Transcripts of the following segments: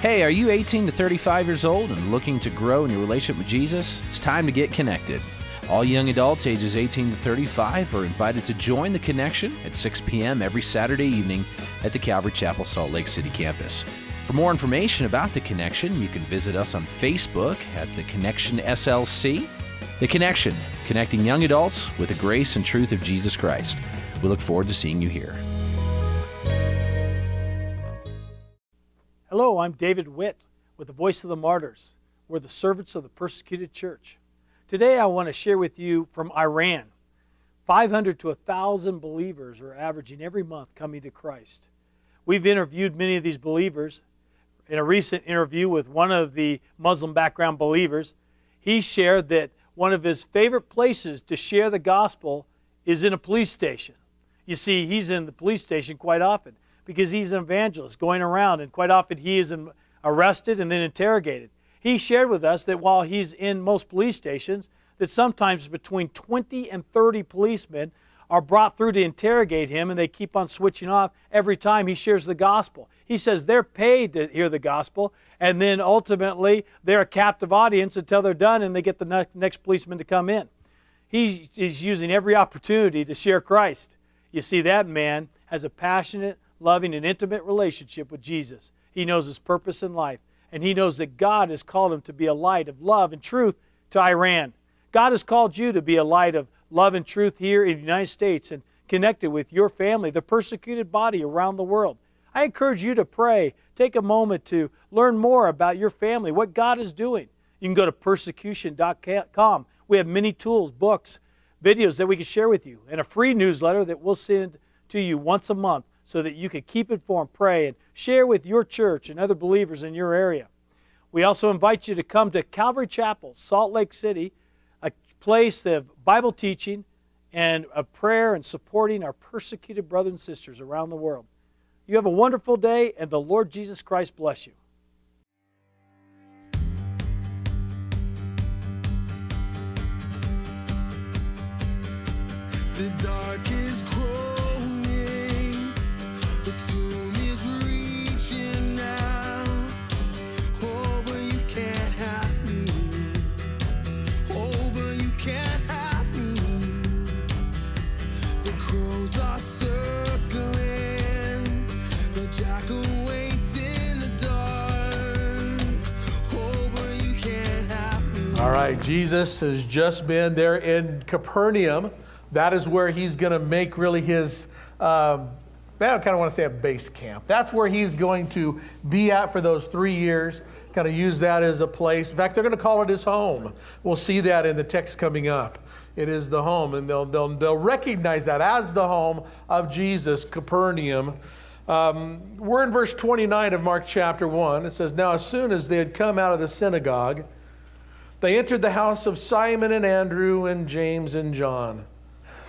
Hey, are you 18 to 35 years old and looking to grow in your relationship with Jesus? It's time to get connected. All young adults ages 18 to 35 are invited to join the Connection at 6 p.m. every Saturday evening at the Calvary Chapel Salt Lake City campus. For more information about the Connection, you can visit us on Facebook at the Connection SLC. The Connection, connecting young adults with the grace and truth of Jesus Christ. We look forward to seeing you here. Hello, I'm David Witt with the Voice of the Martyrs. We're the servants of the persecuted church. Today I want to share with you from Iran. 500 to 1,000 believers are averaging every month coming to Christ. We've interviewed many of these believers. In a recent interview with one of the Muslim background believers, he shared that one of his favorite places to share the gospel is in a police station. You see, he's in the police station quite often because he's an evangelist going around, and quite often he is arrested and then interrogated. He shared with us that while he's in most police stations, that sometimes between 20 and 30 policemen are brought through to interrogate him, and they keep on switching off every time he shares the gospel. He says they're paid to hear the gospel, and then ultimately they're a captive audience until they're done and they get the next policeman to come in. He's using every opportunity to share Christ. You see, that man has a passionate, loving, and intimate relationship with Jesus. He knows his purpose in life, and he knows that God has called him to be a light of love and truth to Iran. God has called you to be a light of love and truth here in the United States and connected with your family, the persecuted body around the world. I encourage you to pray. Take a moment to learn more about your family, what God is doing. You can go to persecution.com. We have many tools, books, videos that we can share with you, and a free newsletter that we'll send to you once a month so that you can keep informed, pray, and share with your church and other believers in your area. We also invite you to come to Calvary Chapel, Salt Lake City, a place of Bible teaching and of prayer and supporting our persecuted brothers and sisters around the world. You have a wonderful day, and the Lord Jesus Christ bless you. The dark is growing, the tomb is reaching now. Oh, but you can't have me. Oh, but you can't have me. The crows are circling, the jackal waits in the dark. Oh, but you can't have me. All right, Jesus has just been there in Capernaum. That is where he's going to make really his, I kind of want to say a base camp. That's where he's going to be at for those 3 years, kind of use that as a place. In fact, they're going to call it his home. We'll see that in the text coming up. It is the home, and they'll recognize that as the home of Jesus, Capernaum. We're in verse 29 of Mark chapter 1. It says, "Now as soon as they had come out of the synagogue, they entered the house of Simon and Andrew and James and John.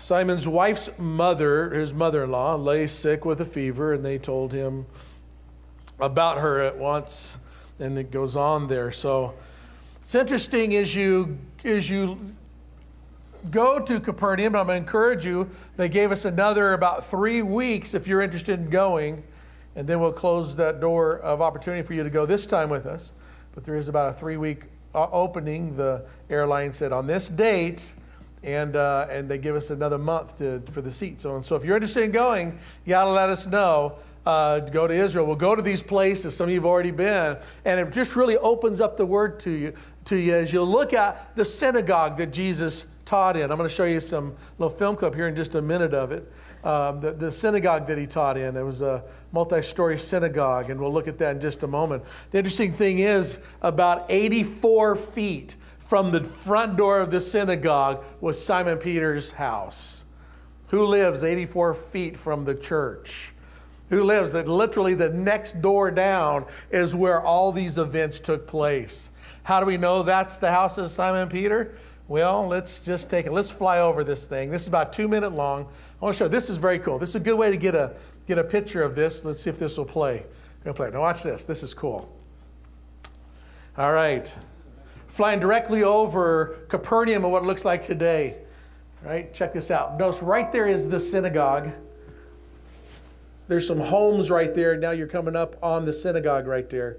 Simon's wife's mother, his mother-in-law, lay sick with a fever, and they told him about her at once." And it goes on there. So it's interesting as you go to Capernaum. I'm going to encourage you. They gave us another about 3 weeks if you're interested in going, and then we'll close that door of opportunity for you to go this time with us. But there is about a 3-week opening. The airline said on this date. And they give us another month for the seats. So if you're interested in going, you got to let us know. To go to Israel. We'll go to these places. Some of you have already been. And it just really opens up the word to you as you look at the synagogue that Jesus taught in. I'm going to show you some little film clip here in just a minute of it. The synagogue that he taught in. It was a multi-story synagogue, and we'll look at that in just a moment. The interesting thing is about 84 feet from the front door of the synagogue was Simon Peter's house. Who lives 84 feet from the church? Who lives that literally the next door down is where all these events took place. How do we know that's the house of Simon Peter? Well, let's just let's fly over this thing. This is about 2 minutes long. I want to show you, this is very cool. This is a good way to get a picture of this. Let's see if this will play. Going to play. Now watch this. This is cool. All right. Flying directly over Capernaum and what it looks like today. All right, check this out. Notice right there is the synagogue. There's some homes right there. Now you're coming up on the synagogue right there.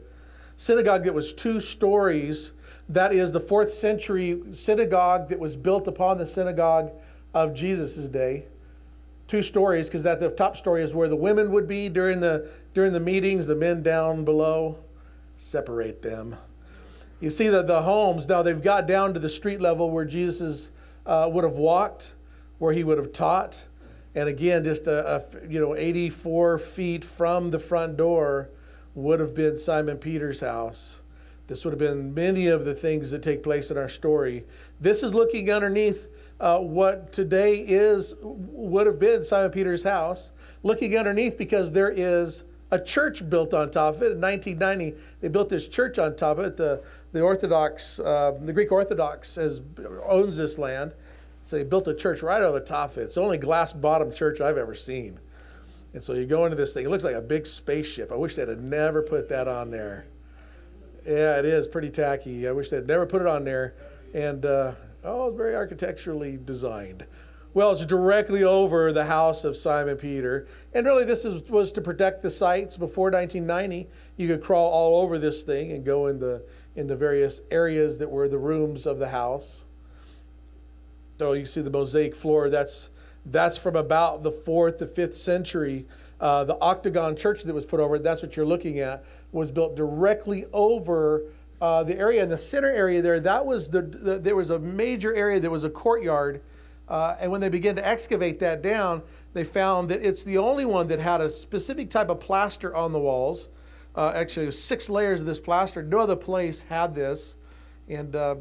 synagogue that was 2 stories. That is the 4th century synagogue that was built upon the synagogue of Jesus' day. 2 stories, because that the top story is where the women would be during the meetings, the men down below. Separate them. You see that the homes, now they've got down to the street level where Jesus would have walked, where he would have taught. And again, just 84 feet from the front door would have been Simon Peter's house. This would have been many of the things that take place in our story. This is looking underneath what today would have been Simon Peter's house, looking underneath because there is a church built on top of it. In 1990, they built this church on top of it. The Orthodox, the Greek Orthodox owns this land. So they built a church right over the top of it. It's the only glass-bottom church I've ever seen. And so you go into this thing. It looks like a big spaceship. I wish they'd have never put that on there. Yeah, it is pretty tacky. I wish they'd never put it on there. And, it's very architecturally designed. Well, it's directly over the house of Simon Peter. And really this was to protect the sites. Before 1990, you could crawl all over this thing and go in the various areas that were the rooms of the house. So you see the mosaic floor. That's from about the 4th to 5th century. The octagon church that was put over it, that's what you're looking at, was built directly over the area. In the center area there, that was there was a major area that was a courtyard. And when they began to excavate that down, they found that it's the only one that had a specific type of plaster on the walls. Actually, it was 6 layers of this plaster. No other place had this. And all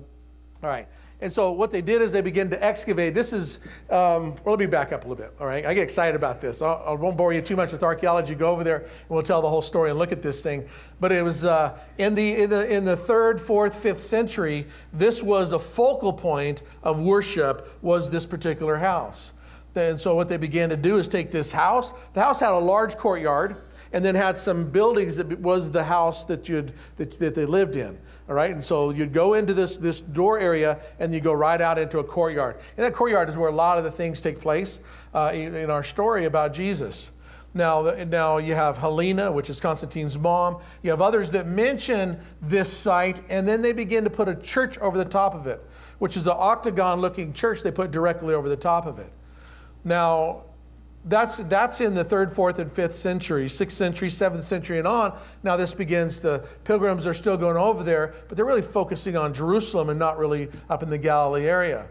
right. And so what they did is they began to excavate. This is, let me back up a little bit, all right? I get excited about this. I won't bore you too much with archaeology. Go over there and we'll tell the whole story and look at this thing. But it was in the 3rd, 4th, 5th century, this was a focal point of worship, was this particular house. And so what they began to do is take this house. The house had a large courtyard and then had some buildings that was the house that they lived in. All right, and so you'd go into this door area and you go right out into a courtyard. And that courtyard is where a lot of the things take place in our story about Jesus. Now you have Helena, which is Constantine's mom. You have others that mention this site, and then they begin to put a church over the top of it, which is an octagon-looking church they put directly over the top of it. Now, that's in the 3rd, 4th, and 5th century, 6th century, 7th century, and on. Now this begins to, pilgrims are still going over there, but they're really focusing on Jerusalem and not really up in the Galilee area.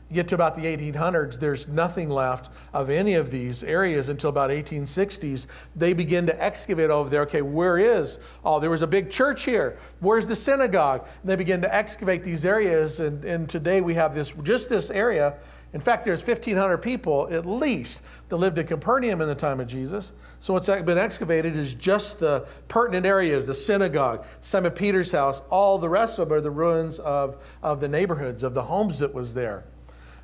You get to about the 1800s, there's nothing left of any of these areas until about 1860s. They begin to excavate over there. Okay, there was a big church here. Where's the synagogue? And they begin to excavate these areas, and today we have this area. In fact, there's 1,500 people, at least, that lived in Capernaum in the time of Jesus. So what's been excavated is just the pertinent areas, the synagogue, Simon Peter's house. All the rest of them are the ruins of the neighborhoods, of the homes that was there.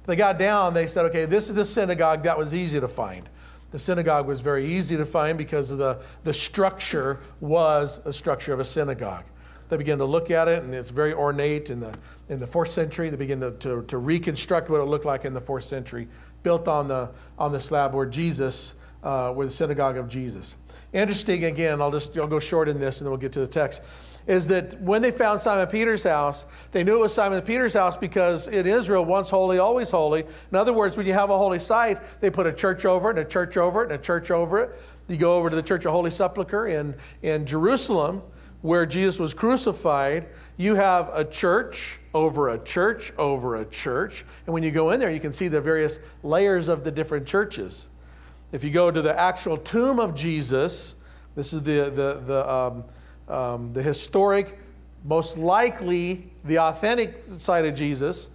They got down, they said, okay, this is the synagogue. That was easy to find. The synagogue was very easy to find because of the structure was a structure of a synagogue. They begin to look at it, and it's very ornate. In the 4th century, they begin to reconstruct what it looked like in the 4th century, built on the slab where the synagogue of Jesus. Interesting, again, I'll go short in this, and then we'll get to the text, is that when they found Simon Peter's house, they knew it was Simon Peter's house because in Israel, once holy, always holy. In other words, when you have a holy site, they put a church over it, and a church over it, and a church over it. You go over to the Church of Holy Sepulchre in Jerusalem, where Jesus was crucified. You have a church over a church over a church. And when you go in there, you can see the various layers of the different churches. If you go to the actual tomb of Jesus, this is the historic, most likely the authentic site of Jesus,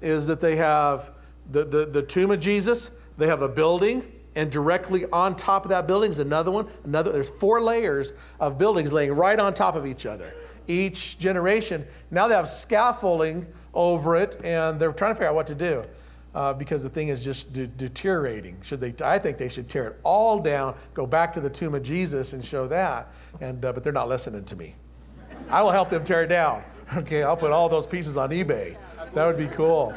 is that they have the tomb of Jesus, they have a building, and directly on top of that building is another one. There's 4 layers of buildings laying right on top of each other. Each generation, now they have scaffolding over it, and they're trying to figure out what to do because the thing is just deteriorating. I think they should tear it all down, go back to the tomb of Jesus and show that, but they're not listening to me. I will help them tear it down. Okay, I'll put all those pieces on eBay. That would be cool.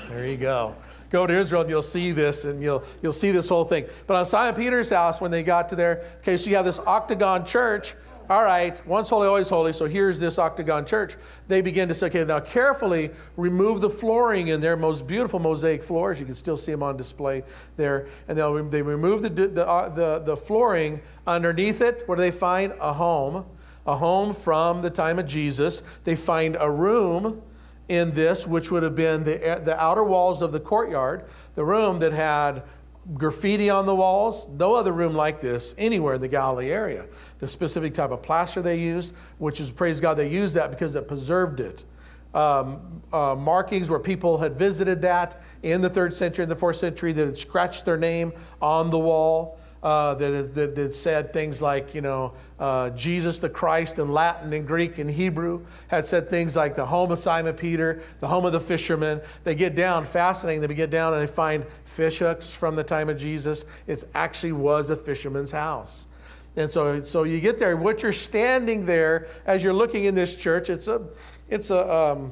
There you go. Go to Israel and you'll see this, and you'll see this whole thing. But on Simon Peter's house, when they got to there, okay, so you have this octagon church. all right, once holy, always holy, so here's this octagon church. They begin to say, okay, now carefully remove the flooring in their most beautiful mosaic floors. You can still see them on display there. And they remove the flooring. Underneath it, what do they find? A home from the time of Jesus. They find a room in this, which would have been the outer walls of the courtyard, the room that had graffiti on the walls. No other room like this anywhere in the Galilee area. The specific type of plaster they used, which is, praise God, they used that because it preserved it. Markings where people had visited that in the 3rd century and the 4th century that had scratched their name on the wall. That said things like, Jesus the Christ in Latin and Greek and Hebrew, had said things like the home of Simon Peter, the home of the fishermen. They get down, fascinating, they get down and they find fish hooks from the time of Jesus. It actually was a fisherman's house. And so you get there, what you're standing there as you're looking in this church, it's a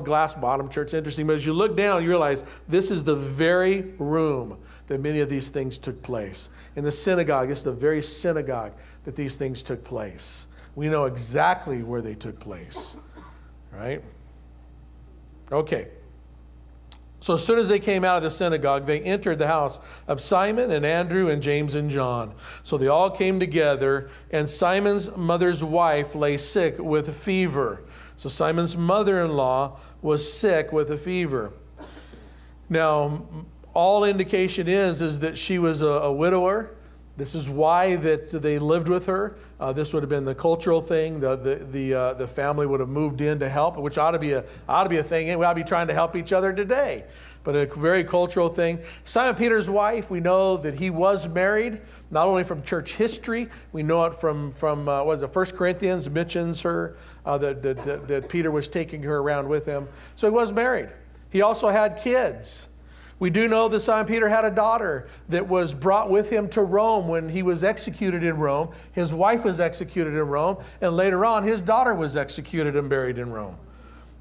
glass bottom church, interesting, but as you look down, you realize this is the very room that many of these things took place. In the synagogue, it's the very synagogue that these things took place. We know exactly where they took place, right? Okay. So as soon as they came out of the synagogue, they entered the house of Simon and Andrew and James and John. So they all came together, and Simon's mother's wife lay sick with a fever. So Simon's mother-in-law was sick with a fever. Now, all indication is that she was a widower. This is why that they lived with her. This would have been the cultural thing. The family would have moved in to help, which ought to be a thing. We ought to be trying to help each other today. But a very cultural thing. Simon Peter's wife, we know that he was married, not only from church history. We know it from 1 Corinthians mentions her, that Peter was taking her around with him. So he was married. He also had kids. We do know that Simon Peter had a daughter that was brought with him to Rome when he was executed in Rome. His wife was executed in Rome, and later on his daughter was executed and buried in Rome.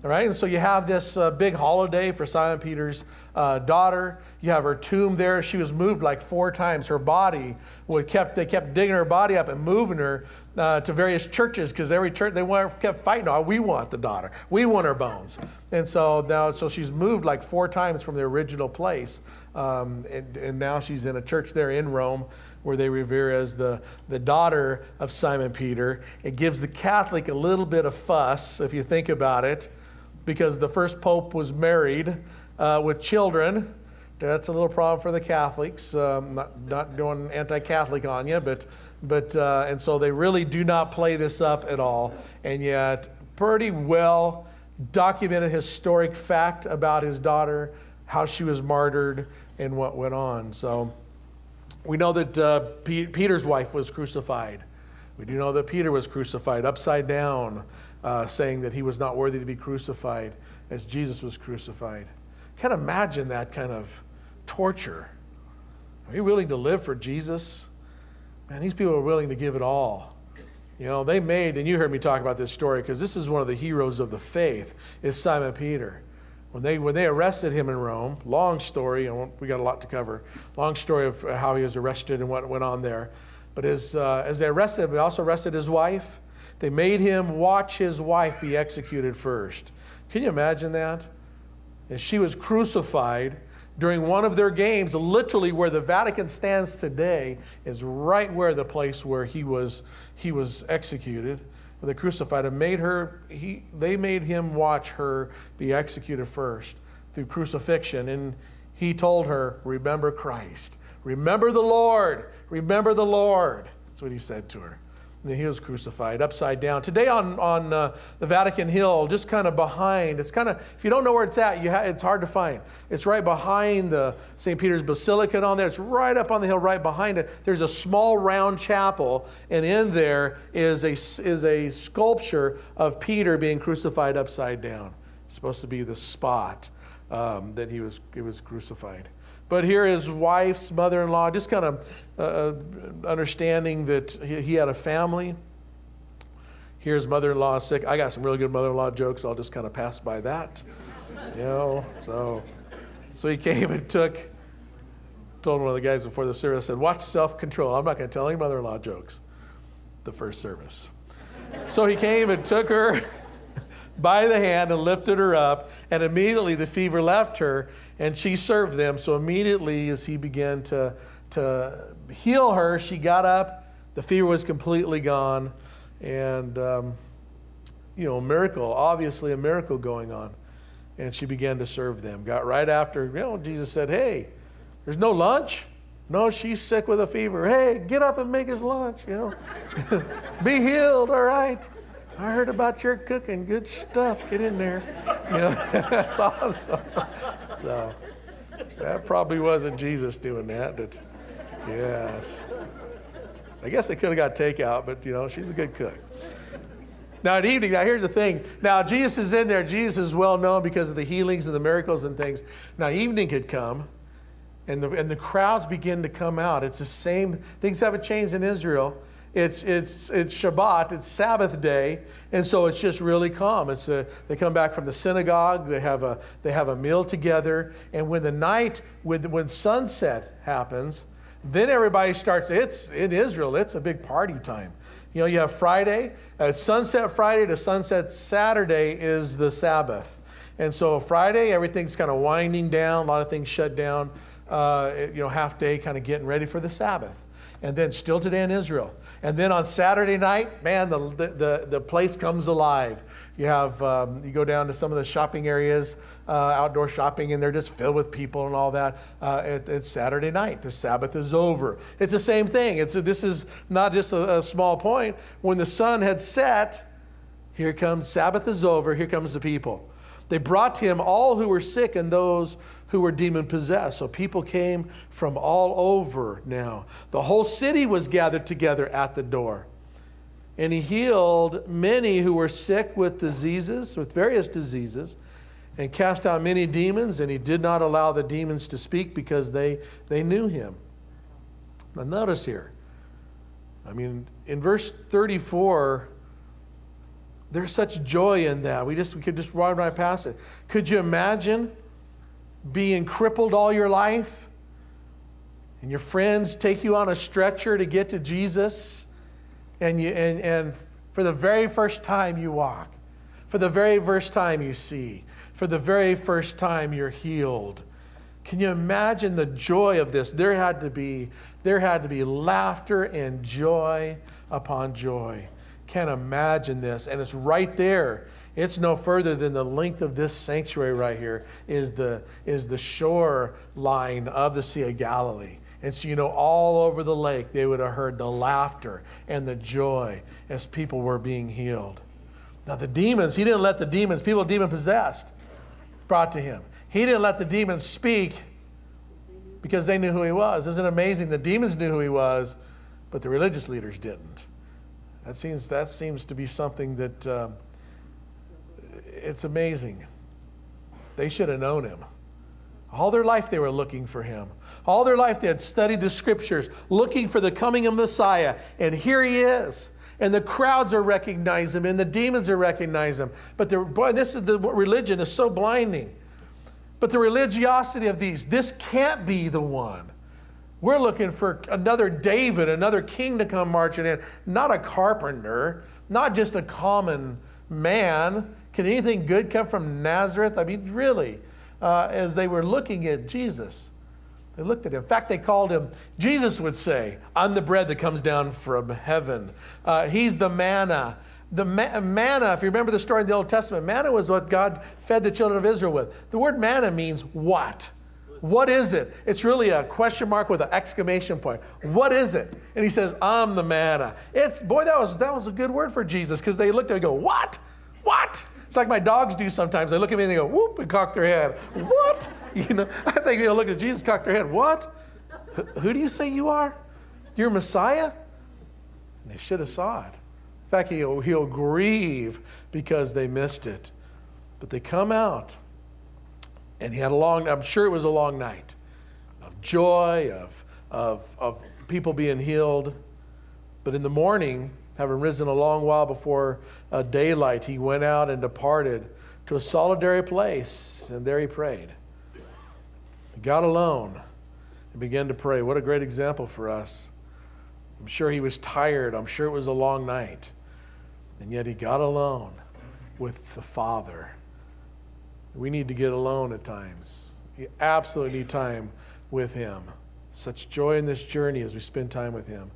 All right, and so you have this big holiday for Simon Peter's daughter. You have her tomb there. She was moved like 4 times. Her body they kept digging her body up and moving her to various churches, because every church kept fighting. Oh, we want the daughter. We want her bones. And so she's moved like 4 times from the original place, and now she's in a church there in Rome where they revere as the daughter of Simon Peter. It gives the Catholic a little bit of fuss if you think about it, because the first pope was married with children. That's a little problem for the Catholics. Not going anti-Catholic on you, but and so they really do not play this up at all. And yet, pretty well documented historic fact about his daughter, how she was martyred, and what went on. So we know that Peter's wife was crucified. We do know that Peter was crucified upside down, saying that he was not worthy to be crucified as Jesus was crucified. Can't imagine that kind of torture. Are you willing to live for Jesus? Man, these people are willing to give it all. They made, and you heard me talk about this story because this is one of the heroes of the faith, is Simon Peter. When they arrested him in Rome, long story, and we got a lot to cover, long story of how he was arrested and what went on there. But as they arrested him, they also arrested his wife. They made him watch his wife be executed first. Can you imagine that? And she was crucified during one of their games, literally where the Vatican stands today is right where the place where he was executed. They crucified him, they made him watch her be executed first through crucifixion. And he told her, remember Christ. Remember the Lord. Remember the Lord. That's what he said to her. And then he was crucified upside down. Today on the Vatican Hill, just kind of behind, it's kind of, if you don't know where it's at, it's hard to find. It's right behind the St. Peter's Basilica on there. It's right up on the hill, right behind it. There's a small round chapel, and in there is a sculpture of Peter being crucified upside down. It's supposed to be the spot that he was crucified. But here his wife's mother-in-law, just kind of understanding that he had a family. Here his mother-in-law is sick. I got some really good mother-in-law jokes. I'll just kind of pass by that. So he came and told one of the guys before the service, said, watch self-control. I'm not going to tell any mother-in-law jokes the first service. So he came and took her by the hand and lifted her up, and immediately the fever left her, and she served them. So immediately as he began to heal her, she got up, the fever was completely gone, and miracle, obviously a miracle going on. And she began to serve them. Got right after, Jesus said, hey, there's no lunch? No, she's sick with a fever. Hey, get up and make us lunch, Be healed, all right. I heard about your cooking. Good stuff. Get in there. That's awesome. So that probably wasn't Jesus doing that, but yes. I guess they could have got takeout, but she's a good cook. Now at evening, here's the thing. Now Jesus is in there. Jesus is well known because of the healings and the miracles and things. Now evening had come, and the crowds begin to come out. It's the same. Things haven't changed in Israel. It's Shabbat. It's Sabbath day, and so it's just really calm. They come back from the synagogue. They have a meal together, and when sunset happens, then everybody starts. It's in Israel. It's a big party time. You have Friday, sunset Friday to sunset Saturday is the Sabbath. And so Friday, everything's kind of winding down, a lot of things shut down, half day kind of getting ready for the Sabbath. And then still today in Israel. And then on Saturday night, man, the place comes alive. You have, you go down to some of the shopping areas, outdoor shopping, and they're just filled with people and all that. It's Saturday night. The Sabbath is over. It's the same thing. This is not just a small point. When the sun had set, here comes, Sabbath is over, here comes the people. They brought to him all who were sick and those who were demon-possessed. So people came from all over now. The whole city was gathered together at the door. And he healed many who were sick with diseases, with various diseases, and cast out many demons, and he did not allow the demons to speak because they knew him. Now notice here, in verse 34, there's such joy in that. We could just run right past it. Could you imagine being crippled all your life, and your friends take you on a stretcher to get to Jesus? And for the very first time you walk, for the very first time you see, for the very first time you're healed. Can you imagine the joy of this? There had to be laughter and joy upon joy. Can't imagine this. And it's right there. It's no further than the length of this sanctuary right here is the shore line of the Sea of Galilee. And so, all over the lake, they would have heard the laughter and the joy as people were being healed. Now, the demons, he didn't let the demons, people demon-possessed, brought to him. He didn't let the demons speak because they knew who he was. Isn't it amazing? The demons knew who he was, but the religious leaders didn't. That seems to be something that it's amazing. They should have known him. All their life they were looking for him. All their life they had studied the scriptures, looking for the coming of Messiah. And here he is. And the crowds are recognizing him, and the demons are recognizing him. But religion is so blinding. But the religiosity of this can't be the one. We're looking for another David, another king to come marching in. Not a carpenter, not just a common man. Can anything good come from Nazareth? Really. As they were looking at Jesus, they looked at him. In fact, they called him, Jesus would say, I'm the bread that comes down from heaven. He's the manna. Manna, if you remember the story in the Old Testament, manna was what God fed the children of Israel with. The word manna means what? What is it? It's really a question mark with an exclamation point. What is it? And he says, I'm the manna. That was a good word for Jesus, because they looked at him and go, what? What? It's like my dogs do sometimes. They look at me and they go, whoop, and cock their head. What? I think they'll look at Jesus, cock their head. What? Who do you say you are? You're Messiah? And they should have saw it. In fact, he'll grieve because they missed it. But they come out, and he had I'm sure it was a long night of joy, of people being healed. But in the morning, having risen a long while before daylight, he went out and departed to a solitary place, and there he prayed. He got alone and began to pray. What a great example for us. I'm sure he was tired. I'm sure it was a long night. And yet he got alone with the Father. We need to get alone at times. We absolutely need time with him. Such joy in this journey as we spend time with him.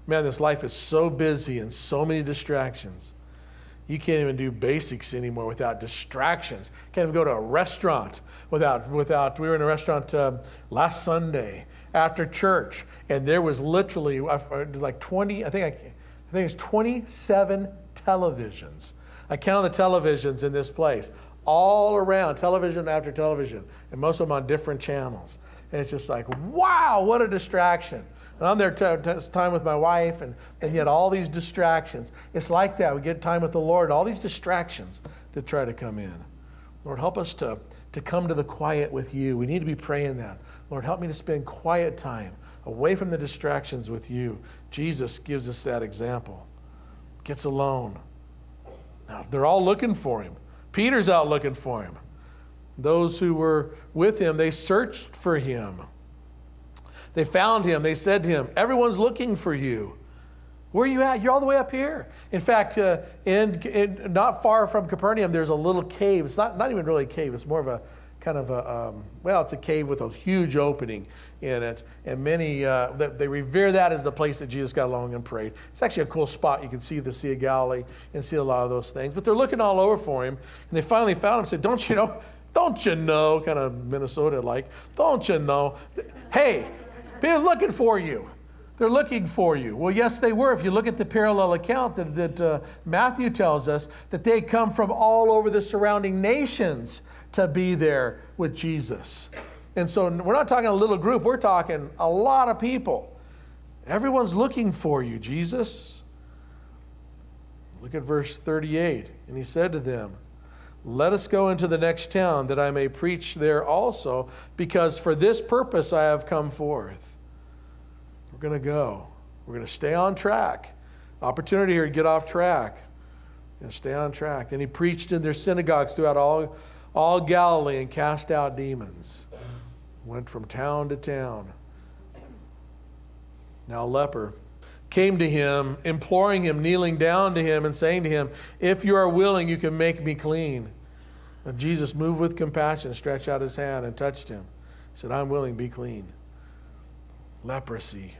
Man, this life is so busy and so many distractions. You can't even do basics anymore without distractions. Can't even go to a restaurant without. We were in a restaurant last Sunday after church, and there was literally it was like 20. I think it's 27 televisions. I counted the televisions in this place all around, television after television, and most of them on different channels. And it's just like, wow, what a distraction. And I'm there time with my wife, and yet all these distractions. It's like that. We get time with the Lord, all these distractions that try to come in. Lord, help us to come to the quiet with you. We need to be praying that. Lord, help me to spend quiet time away from the distractions with you. Jesus gives us that example. Gets alone. Now, they're all looking for him. Peter's out looking for him. Those who were with him, they searched for him. They found him. They said to him, everyone's looking for you. Where are you at? You're all the way up here. In fact, not far from Capernaum, there's a little cave. It's not even really a cave. It's more of a kind of a, it's a cave with a huge opening in it. And many, they revere that as the place that Jesus got along and prayed. It's actually a cool spot. You can see the Sea of Galilee and see a lot of those things. But they're looking all over for him. And they finally found him and said, don't you know, kind of Minnesota-like, don't you know? Hey, they're looking for you. They're looking for you. Well, yes, they were. If you look at the parallel account that Matthew tells us, that they come from all over the surrounding nations to be there with Jesus. And so we're not talking a little group. We're talking a lot of people. Everyone's looking for you, Jesus. Look at verse 38. And he said to them, let us go into the next town that I may preach there also, because for this purpose I have come forth. We're going to go. We're going to stay on track. Opportunity here to get off track and stay on track. And he preached in their synagogues throughout all Galilee and cast out demons. Went from town to town. Now a leper came to him, imploring him, kneeling down to him and saying to him, if you are willing, you can make me clean. And Jesus, moved with compassion, stretched out his hand and touched him. He said, I'm willing, be clean. Leprosy.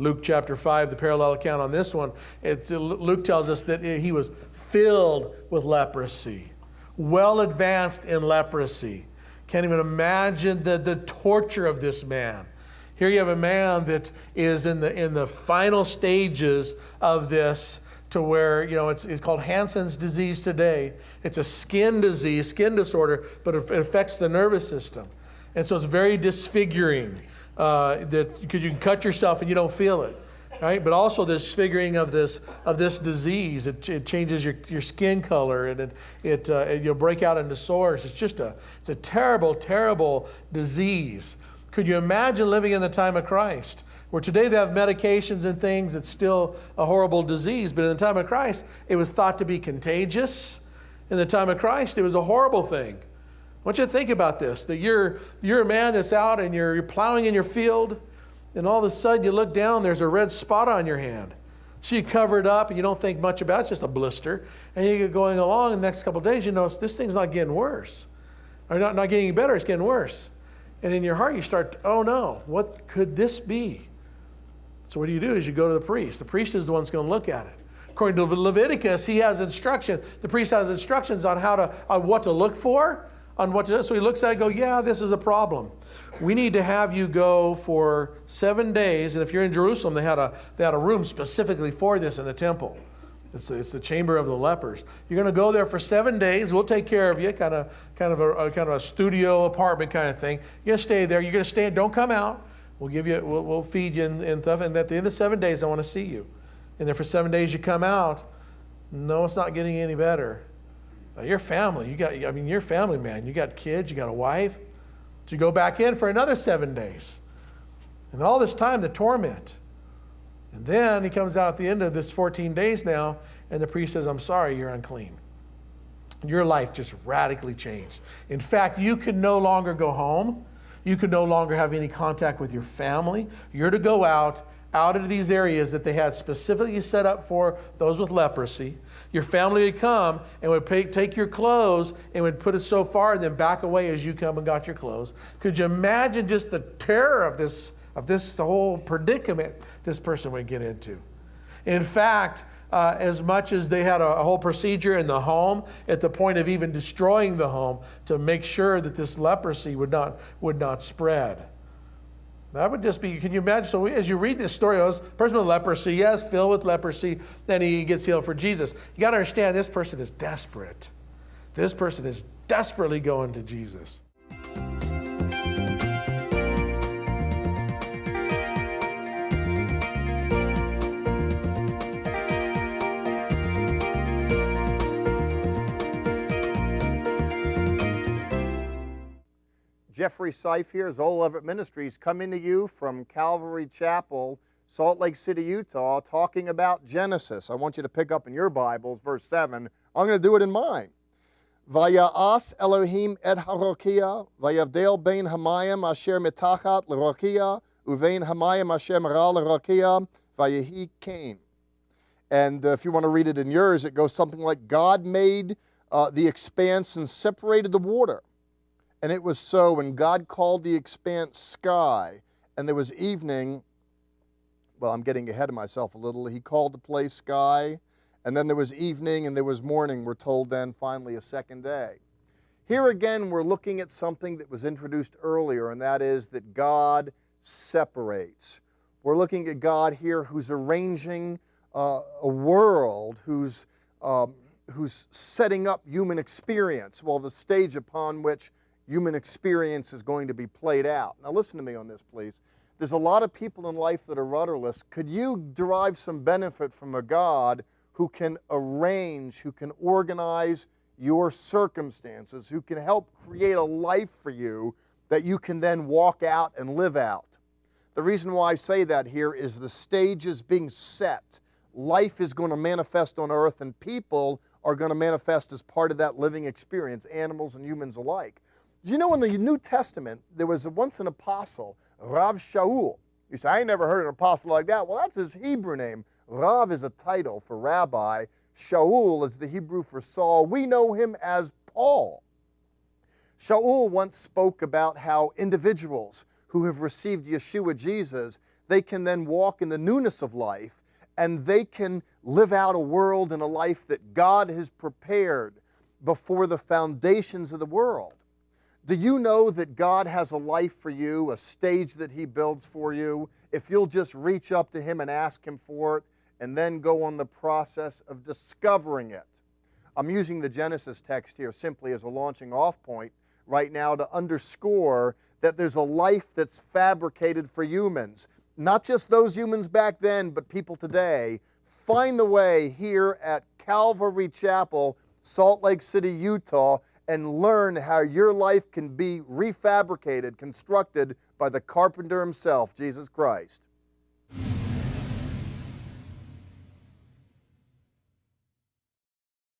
Luke chapter 5, the parallel account on this one, Luke tells us that he was filled with leprosy, well advanced in leprosy. Can't even imagine the torture of this man. Here you have a man that is in the final stages of this, to where, it's called Hansen's disease today. It's a skin disease, skin disorder, but it affects the nervous system. And so it's very disfiguring. Because you can cut yourself and you don't feel it, right? But also this disfiguring of this disease, it changes your skin color, and you'll break out into sores. It's a terrible, terrible disease. Could you imagine living in the time of Christ, where today they have medications and things? It's still a horrible disease, but in the time of Christ, it was thought to be contagious. In the time of Christ, it was a horrible thing. I want you to think about this, that you're a man that's out and you're plowing in your field, and all of a sudden you look down, there's a red spot on your hand. So you cover it up and you don't think much about it, it's just a blister. And you get going along, and the next couple of days you notice this thing's not getting worse. Or not getting any better, it's getting worse. And in your heart you start, oh no, what could this be? So what do? Is you go to the priest. The priest is the one that's going to look at it. According to Leviticus, he has instruction. The priest has instructions on what to look for. So he looks at it and goes, yeah, this is a problem. We need to have you go for 7 days. And if you're in Jerusalem, they had a room specifically for this in the temple. It's the chamber of the lepers. You're going to go there for 7 days. We'll take care of you, kind of a studio apartment kind of thing. You're going to stay there. You're going to stay. Don't come out. We'll feed you and stuff. And at the end of 7 days, I want to see you. And then for 7 days, you come out. No, it's not getting any better. Your family, you're a family man. You got kids, you got a wife. So you go back in for another 7 days. And all this time, the torment. And then he comes out at the end of this 14 days now, and the priest says, I'm sorry, you're unclean. Your life just radically changed. In fact, you can no longer go home. You can no longer have any contact with your family. You're to go out out into these areas that they had specifically set up for those with leprosy. Your family would come and would take your clothes and would put it so far and then back away as you come and got your clothes. Could you imagine just the terror of this whole predicament this person would get into? In fact, as much as they had a whole procedure in the home, at the point of even destroying the home to make sure that this leprosy would not spread. That would just be, can you imagine? So as you read this story, this person with leprosy, yes, filled with leprosy, then he gets healed for Jesus. You got to understand, this person is desperate. This person is desperately going to Jesus. Jeffrey Seif here, Zola Levitt Ministries, coming to you from Calvary Chapel, Salt Lake City, Utah, talking about Genesis. I want you to pick up in your Bibles, verse 7. I'm going to do it in mine. Vaya'as Elohim et harokia, vayavdel bein hamayim asher mitachat l'rokia, uvein hamayim asher mara l'rokia, vayehi kain. And if you want to read it in yours, it goes something like, God made the expanse and separated the water. And it was so, and God called the expanse sky, and there was evening. Well, I'm getting ahead of myself a little. He called the place sky, and then there was evening, and there was morning, we're told then, finally a second day. Here again, we're looking at something that was introduced earlier, and that is that God separates. We're looking at God here who's arranging a world, who's setting up human experience, well, the stage upon which human experience is going to be played out. Now listen to me on this, please. There's a lot of people in life that are rudderless. Could you derive some benefit from a God who can arrange, who can organize your circumstances, who can help create a life for you that you can then walk out and live out? The reason why I say that here is the stage is being set. Life is going to manifest on earth, and people are going to manifest as part of that living experience, animals and humans alike. Do you know in the New Testament, there was once an apostle, Rav Shaul. You say, I ain't never heard an apostle like that. Well, that's his Hebrew name. Rav is a title for rabbi. Shaul is the Hebrew for Saul. We know him as Paul. Shaul once spoke about how individuals who have received Yeshua Jesus, they can then walk in the newness of life, and they can live out a world and a life that God has prepared before the foundations of the world. Do you know that God has a life for you, a stage that He builds for you, if you'll just reach up to Him and ask Him for it, and then go on the process of discovering it? I'm using the Genesis text here simply as a launching off point right now to underscore that there's a life that's fabricated for humans. Not just those humans back then, but people today. Find the way here at Calvary Chapel, Salt Lake City, Utah, and learn how your life can be refabricated, constructed by the carpenter himself, Jesus Christ.